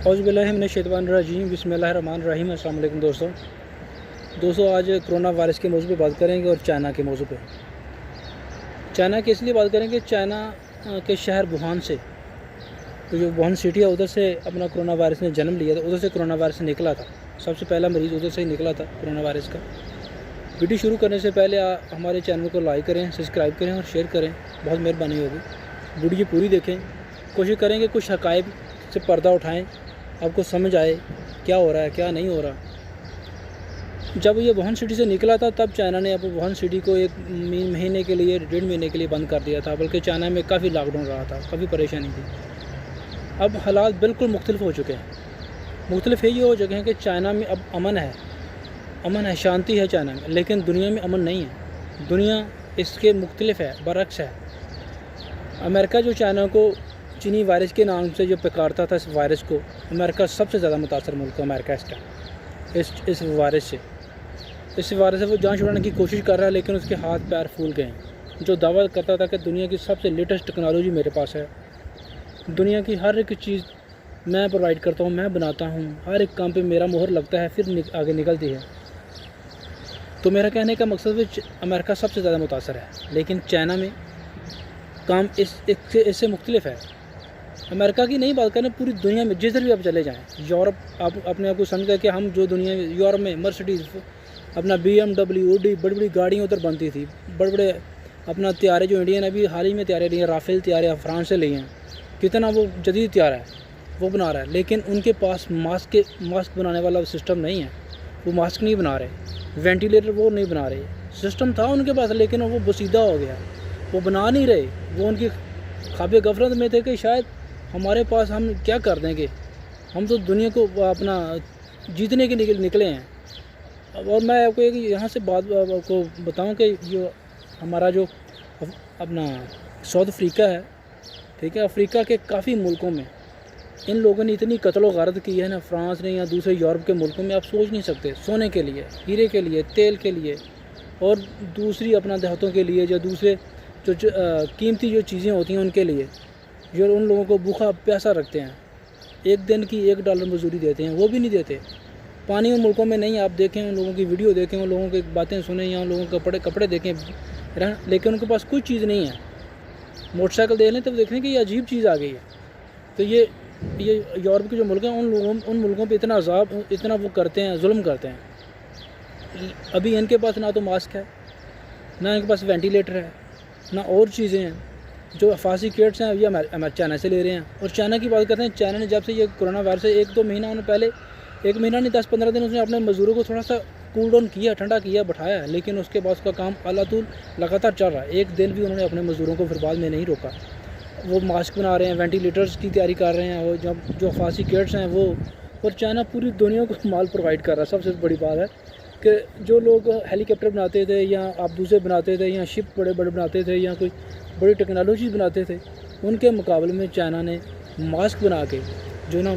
اعوذ باللہ من الشیطان الرجیم، بسم اللہ الرحمن الرحیم۔ السلام علیکم دوستوں، آج کرونا وائرس کے موضوع پہ بات کریں گے اور چائنا کے موضوع پہ۔ چائنا کی اس لیے بات کریں گے، چائنا کے شہر ووہان سے، جو ووہان سٹی ہے ادھر سے اپنا کرونا وائرس نے جنم لیا تھا، ادھر سے کرونا وائرس نکلا تھا۔ سب سے پہلا مریض ادھر سے ہی نکلا تھا کرونا وائرس کا۔ ویڈیو شروع کرنے سے پہلے ہمارے چینل کو لائک کریں، سبسکرائب کریں اور شیئر کریں، بہت مہربانی ہوگی۔ ویڈیو پوری دیکھیں، کوشش کریں کہ کچھ حقائق سے پردہ اٹھائیں، آپ کو سمجھ آئے کیا ہو رہا ہے کیا نہیں ہو رہا۔ جب یہ ووہان سٹی سے نکلا تھا تب چائنا نے اب ووہان سٹی کو ایک مہینے کے لیے 1.5 مہینے کے لیے بند کر دیا تھا، بلکہ چائنا میں کافی لاک ڈاؤن رہا تھا، کافی پریشانی تھی۔ اب حالات بالکل مختلف ہو چکے ہیں۔ مختلف یہ ہو چکے ہیں کہ چائنا میں اب امن ہے، شانتی ہے چائنا میں، لیکن دنیا میں امن نہیں ہے۔ دنیا اس کے مختلف ہے، برعکس ہے۔ امریکہ جو چائنا کو چینی وائرس کے نام سے جو پکارتا تھا، اس وائرس کو، امریکہ سب سے زیادہ متاثر ملک ہے امریکہ اس وائرس سے وہ جان چھڑانے کی کوشش کر رہا ہے، لیکن اس کے ہاتھ پیر پھول گئے ہیں۔ جو دعویٰ کرتا تھا کہ دنیا کی سب سے لیٹسٹ ٹیکنالوجی میرے پاس ہے، دنیا کی ہر ایک چیز میں پرووائڈ کرتا ہوں، میں بناتا ہوں، ہر ایک کام پہ میرا مہر لگتا ہے، پھر آگے نکلتی ہے۔ تو میرا کہنے کا مقصد ہے امریکہ سب سے زیادہ متاثر ہے، لیکن چائنا میں کام اس سے مختلف ہے۔ امریکہ کی نہیں بات کریں، پوری دنیا میں جدھر بھی آپ چلے جائیں، یورپ، آپ اپنے آپ کو سمجھ گئے کہ ہم جو دنیا میں یورپ میں مرسڈیز، اپنا BMW، اوڈی، بڑی بڑی گاڑیاں ادھر بنتی تھی، بڑے بڑے اپنا طیارے جو انڈین ابھی حال ہی میں طیارے لیے ہیں، رافیل طیارے فرانس سے لیے ہیں، کتنا وہ جدید طیارہ ہے وہ بنا رہا ہے، لیکن ان کے پاس ماسک بنانے والا سسٹم نہیں ہے، وہ ماسک نہیں بنا رہے، وینٹیلیٹر وہ نہیں بنا رہے۔ سسٹم تھا ان کے پاس لیکن وہ بسیدہ ہو گیا، وہ بنا نہیں رہے۔ وہ ان کی خواب غفلت میں تھے کہ شاید ہمارے پاس ہم کیا کر دیں گے، ہم تو دنیا کو اپنا جیتنے کے نکلے ہیں۔ اور میں آپ کو یہاں سے بات کو بتاؤں کہ ہمارا جو اپنا ساؤتھ افریقہ ہے، ٹھیک ہے، افریقہ کے کافی ملکوں میں ان لوگوں نے اتنی قتل و غارت کی ہے نا، فرانس نے یا دوسرے یورپ کے ملکوں میں، آپ سوچ نہیں سکتے۔ سونے کے لیے، ہیرے کے لیے، تیل کے لیے اور دوسری اپنا دیہاتوں کے لیے، جو دوسرے جو قیمتی جو چیزیں ہوتی ہیں ان کے لیے، جو ان لوگوں کو بھوکا پیاسا رکھتے ہیں، ایک دن کی $1 مزدوری دیتے ہیں، وہ بھی نہیں دیتے۔ پانی ان ملکوں میں نہیں، آپ دیکھیں ان لوگوں کی ویڈیو دیکھیں، ان لوگوں کی باتیں سنیں، یا ان لوگوں کے کپڑے دیکھیں، لیکن ان کے پاس کوئی چیز نہیں ہے۔ موٹر سائیکل دیکھ لیں تو دیکھیں کہ یہ عجیب چیز آ گئی ہے۔ تو یہ یورپ کے جو ملک ہیں، ان ملکوں پہ اتنا عذاب، اتنا وہ کرتے ہیں، ظلم کرتے ہیں۔ ابھی ان کے پاس نہ تو ماسک ہے، نہ ان کے پاس وینٹیلیٹر ہے، نہ اور چیزیں ہیں۔ جو حفاظتی کٹس ہیں یہ چائنا سے لے رہے ہیں۔ اور چائنا کی بات کرتے ہیں، چائنا نے جب سے یہ کرونا وائرس 1-2 مہینہ انہوں نے پہلے، 1 مہینہ نہیں 10-15 دن اس نے اپنے مزدوروں کو تھوڑا سا کول ڈاؤن کیا، ٹھنڈا کیا، بٹھایا ہے، لیکن اس کے بعد اس کا کام اعلیٰ طول لگاتار چل رہا ہے۔ ایک دن بھی انہوں نے اپنے مزدوروں کو پھر بعد میں نہیں روکا۔ وہ ماسک بنا رہے ہیں، وینٹیلیٹرز کی تیاری کر رہے ہیں، اور جو حفاظتی کٹس ہیں وہ، اور چائنا پوری دنیا کو مال پرووائڈ کر رہا ہے۔ سب سے بڑی بات ہے کہ جو لوگ ہیلی کاپٹر بناتے تھے، یا آپ دوسرے بناتے تھے، یا شپ بڑے بناتے تھے، یا کوئی بڑی ٹیکنالوجی بناتے تھے، ان کے مقابلے میں چائنا نے ماسک بنا کے جو نا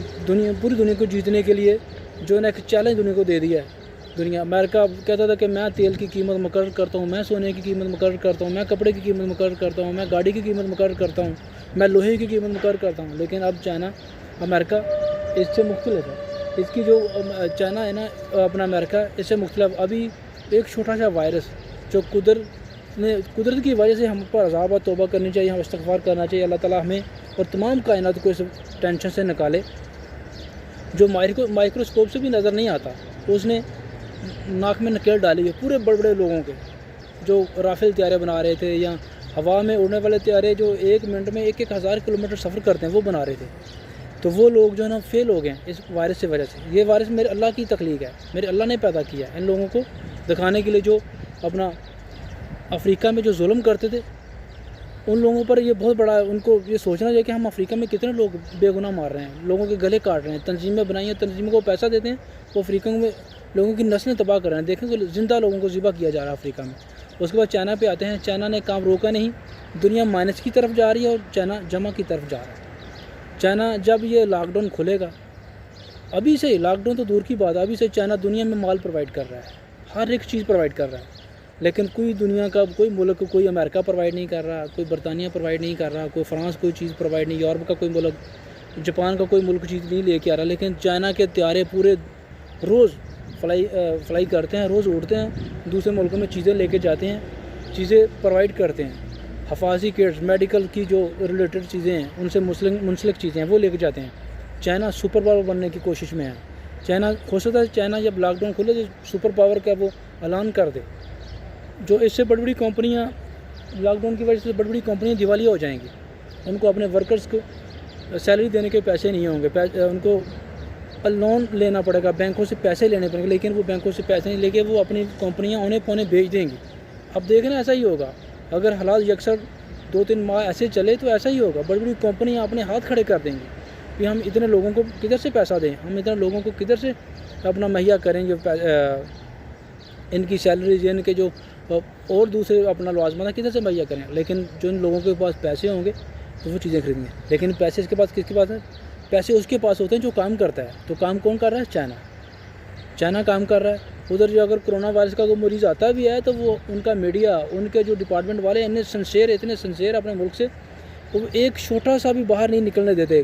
پوری دنیا کو جیتنے کے لیے جو نا ایک چیلنج دنیا کو دے دیا ہے۔ امریکہ کہتا تھا کہ میں تیل کی قیمت مقرر کرتا ہوں، میں سونے کی قیمت مقرر کرتا ہوں، میں کپڑے کی قیمت مقرر کرتا ہوں، میں گاڑی کی قیمت مقرر کرتا ہوں، میں لوہے کی قیمت مقرر کرتا ہوں، لیکن اب چائنا، امریکہ اس سے مختلف ہے۔ اس کی جو چائنا ہے نا، اپنا امریکہ اس سے مختلف۔ ابھی ایک چھوٹا سا وائرس جو قدرت کی وجہ سے ہم پر عذاب و توبہ کرنی چاہیے، ہم استغفار کرنا چاہیے، اللہ تعالیٰ ہمیں اور تمام کائنات کو اس ٹینشن سے نکالے۔ جو مائکروسکوپ سے بھی نظر نہیں آتا، اس نے ناک میں نکیل ڈالی ہے پورے بڑے لوگوں کے، جو رافیل طیارے بنا رہے تھے، یا ہوا میں اڑنے والے طیارے جو 1 منٹ میں 1,000 کلومیٹر سفر کرتے ہیں، وہ بنا رہے تھے۔ تو وہ لوگ جو ہے نا فیل ہو گئے ہیں اس وائرس کی وجہ سے۔ یہ وائرس میرے اللہ کی تخلیق ہے، میرے اللہ نے پیدا کیا ہے ان لوگوں کو دکھانے کے لیے، جو اپنا افریقہ میں جو ظلم کرتے تھے ان لوگوں پر۔ یہ بہت بڑا، ان کو یہ سوچنا چاہیے کہ ہم افریقہ میں کتنے لوگ بے گناہ مار رہے ہیں، لوگوں کے گلے کاٹ رہے ہیں، تنظیمیں بنائی ہیں، تنظیموں کو پیسہ دیتے ہیں، وہ افریقہ میں لوگوں کی نسلیں تباہ کر رہے ہیں۔ دیکھیں کہ زندہ لوگوں کو ذبح کیا جا رہا ہے افریقہ میں۔ اس کے بعد چائنا پہ آتے ہیں، چائنا نے کام روکا نہیں، دنیا مائنس کی طرف جا رہی ہے اور چائنا جمع کی طرف جا رہا ہے۔ چائنا جب یہ لاک ڈاؤن کھلے گا، ابھی سے ہی لاک ڈاؤن تو دور کی بات ہے، ابھی سے چائنا دنیا میں مال پرووائڈ کر رہا ہے، ہر ایک چیز پرووائڈ کر رہا ہے، لیکن کوئی دنیا کا کوئی ملک، کوئی امریکہ پرووائڈ نہیں کر رہا، کوئی برطانیہ پرووائڈ نہیں کر رہا، کوئی فرانس کوئی چیز پرووائڈ نہیں، یورپ کا کوئی ملک، جاپان کا کوئی ملک چیز نہیں لے کے آ رہا، لیکن چائنا کے طیارے پورے روز فلائی کرتے ہیں، روز اڑتے ہیں، دوسرے ملکوں میں چیزیں لے کے جاتے ہیں، چیزیں پرووائڈ کرتے ہیں، حفاظتی کٹس، میڈیکل کی جو ریلیٹڈ چیزیں ہیں ان سے منسلک چیزیں ہیں وہ لے کے جاتے ہیں۔ چائنا سپر پاور بننے کی کوشش میں ہے۔ چائنا ہو سکتا ہے چائنا جب لاک ڈاؤن کھلے تو سپر پاور کا وہ اعلان کر دے، جو اس سے بڑی بڑی کمپنیاں لاک ڈاؤن کی وجہ سے بڑی بڑی کمپنیاں دیوالیہ ہو جائیں گی، ان کو اپنے ورکرز کو سیلری دینے کے پیسے نہیں ہوں گے، ان کو لون لینا پڑے گا، بینکوں سے پیسے لینے پڑیں گے، لیکن وہ بینکوں سے پیسے نہیں لے کے وہ اپنی کمپنیاں اونے پونے بیچ دیں گی۔ اب دیکھنا ایسا ہی ہوگا، اگر حالات یکسر 2-3 ماہ ایسے چلے تو ایسا ہی ہوگا، بڑی بڑی کمپنیاں اپنے ہاتھ کھڑے کر دیں گی کہ ہم اتنے لوگوں کو کدھر سے پیسہ دیں، ہم اتنے لوگوں کو کدھر سے اپنا مہیا کریں، جو ان کی سیلریز، ان کے جو اور دوسرے اپنا لوازمات کدھر سے مہیا کریں۔ لیکن جو ان لوگوں کے پاس پیسے ہوں گے تو وہ چیزیں خریدیں گے، لیکن پیسے اس کے پاس کس کے پاس ہیں؟ پیسے اس کے پاس ہوتے ہیں جو کام کرتا ہے۔ تو کام کون کر رہا ہے؟ چائنا کام کر رہا ہے۔ ادھر جو اگر کرونا وائرس کا کوئی مریض آتا بھی ہے تو وہ ان کا میڈیا، ان کے جو ڈپارٹمنٹ والے اتنے سنسیئر اپنے ملک سے، وہ ایک چھوٹا سا بھی باہر نہیں نکلنے دیتے۔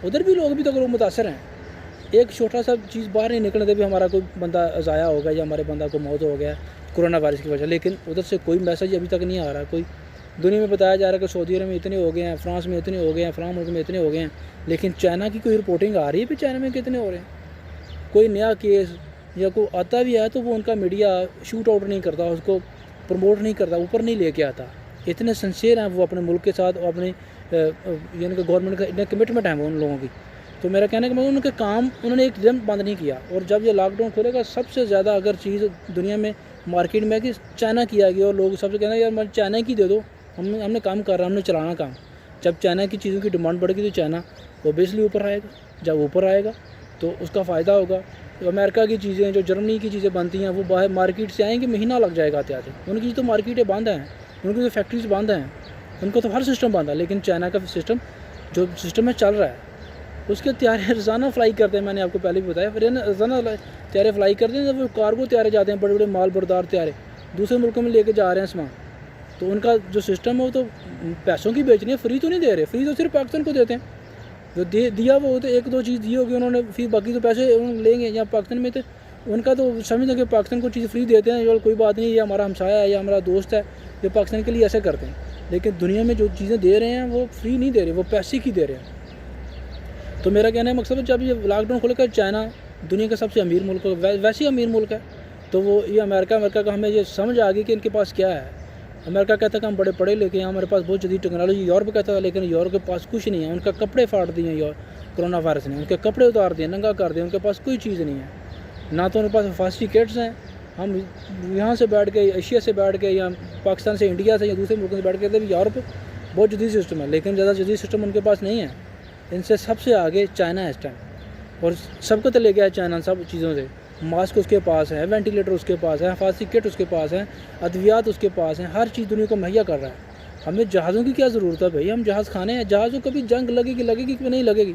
ادھر بھی لوگ بھی تو اگر وہ متاثر ہیں، ایک چھوٹا سا چیز باہر نہیں نکلنے دیتے بھی ہمارا کوئی بندہ ضائع ہو گیا یا ہمارے بندہ کو موت ہو گیا کرونا وائرس کی وجہ، لیکن ادھر سے کوئی میسج ابھی تک نہیں آ رہا۔ کوئی دنیا میں بتایا جا رہا ہے کہ سعودی عرب میں اتنے ہو گئے ہیں، فرانس میں اتنے ہو گئے ہیں، فلاں ملک میں اتنے ہو گئے ہیں، لیکن چائنا کی کوئی رپورٹنگ آ رہی ہے پھر چائنا میں کتنے ہو رہے ہیں؟ کوئی نیا کیس یا کوئی آتا بھی ہے تو وہ ان کا میڈیا شوٹ آؤٹ نہیں کرتا، اس کو پروموٹ نہیں کرتا، اوپر نہیں لے کے آتا۔ اتنے سنسیئر ہیں وہ اپنے ملک کے ساتھ، اور اپنے یعنی کہ گورنمنٹ کا اتنے کمٹمنٹ ہے وہ ان لوگوں کی۔ تو میرا کہنا ہے کہ ان کے کام انہوں نے ایک دم بند نہیں کیا، اور جب یہ لاک ڈاؤن کھلے گا سب سے زیادہ اگر چیز دنیا میں مارکیٹ میں کہ چائنا کی آئے گی، اور لوگ سب سے کہنا ہے یار چائنا کی دے دو، ہم نے کام کر رہا، ہم نے چلانا کام۔ جب چائنا کی چیزوں کی ڈیمانڈ بڑھے گی تو چائنا اوبیسلی اوپر آئے گا، جب اوپر آئے گا تو اس کا فائدہ ہوگا۔ امریکہ کی چیزیں، جو جرمنی کی چیزیں بنتی ہیں، وہ باہر مارکیٹ سے آئیں گی، مہینہ لگ جائے گا آتے آتے، ان کی تو مارکیٹیں بند ہیں، ان کی تو فیکٹریز بند ہیں، ان کو تو ہر سسٹم بند ہے، لیکن چائنا کا سسٹم جو سسٹم ہے چل رہا ہے۔ اس کے طیارے روزانہ فلائی کرتے ہیں، میں نے آپ کو پہلے بھی بتایا، روزانہ طیارے فلائی کرتے ہیں، وہ کارگو طیارے جاتے ہیں، بڑے بڑے مال بردار طیارے دوسرے ملکوں میں لے کے جا رہے ہیں سامان۔ تو ان کا جو سسٹم ہے وہ تو پیسوں کی بیچنی ہے، فری تو نہیں دے رہے، فری تو صرف پاکستان کو دیتے ہیں، جو دیا وہ تو 1-2 چیز دی ہوگی انہوں نے، پھر باقی تو پیسے لیں گے۔ یا پاکستان میں تو ان کا تو سمجھتے ہیں کہ پاکستان کو چیز فری دیتے ہیں، کوئی بات نہیں، یہ ہمارا ہمسایہ ہے یا ہمارا دوست ہے، جو پاکستان کے لیے ایسے کرتے ہیں، لیکن دنیا میں جو چیزیں دے رہے ہیں وہ فری نہیں دے رہے، وہ پیسے کی دے رہے ہیں۔ تو میرا کہنا ہے مقصد ہے جب یہ لاک ڈاؤن کھلے گا، چائنا دنیا کا سب سے امیر ملک ہے، ویسے ہی امیر ملک ہے، تو وہ یہ امریکہ کا ہمیں یہ سمجھ آ گئی کہ ان کے پاس کیا ہے۔ امریکہ کہتا ہے کہ ہم بڑے پڑھے لکھے ہیں، ہمارے پاس بہت جدید ٹیکنالوجی، یورپ کہتا ہے، لیکن یورپ کے پاس کچھ نہیں ہے، ان کا کپڑے پھاڑ دیے کرونا وائرس نے، ان کے کپڑے اتار دیے، ننگا کر دیا، ان کے پاس کوئی چیز نہیں ہے، نہ تو ان کے پاس حفاظتی کٹس ہیں۔ ہم یہاں سے بیٹھ کے، ایشیا سے بیٹھ کے، یا پاکستان سے، انڈیا سے، یا دوسرے ملکوں سے بیٹھ کے بھی یورپ بہت جدید سسٹم ہے، لیکن زیادہ جدید سسٹم ان کے پاس نہیں ہے۔ ان سے سب سے آگے چائنا ہے اس ٹائم، اور سب کو تو لے گیا ہے چائنا سب چیزوں سے۔ ماسک اس کے پاس ہے، وینٹیلیٹر اس کے پاس ہے، حفاظتی کٹ اس کے پاس ہے، ادویات اس کے پاس ہیں، ہر چیز دنیا کو مہیا کر رہا ہے۔ ہمیں جہازوں کی کیا ضرورت ہے بھائی؟ ہم جہاز کھانے ہیں، جہازوں کبھی جنگ لگے گی کہ نہیں لگے گی،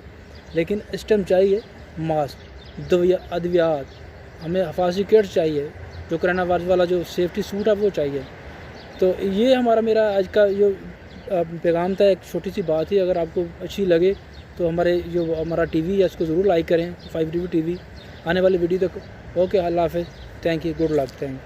لیکن اس ٹائم چاہیے ماسک، ادویات، ہمیں حفاظتی کٹ چاہیے، جو کرونا وائرس والا جو سیفٹی سوٹ ہے وہ چاہیے۔ تو یہ میرا آج کا جو پیغام تھا، ایک چھوٹی سی بات ہی، اگر آپ کو اچھی لگے تو ہمارا ٹی وی ہے اس کو ضرور لائک کریں، 5TV ٹی وی، آنے والی ویڈیو تک۔ اوکے، اللہ حافظ، thank you, good luck, thank you.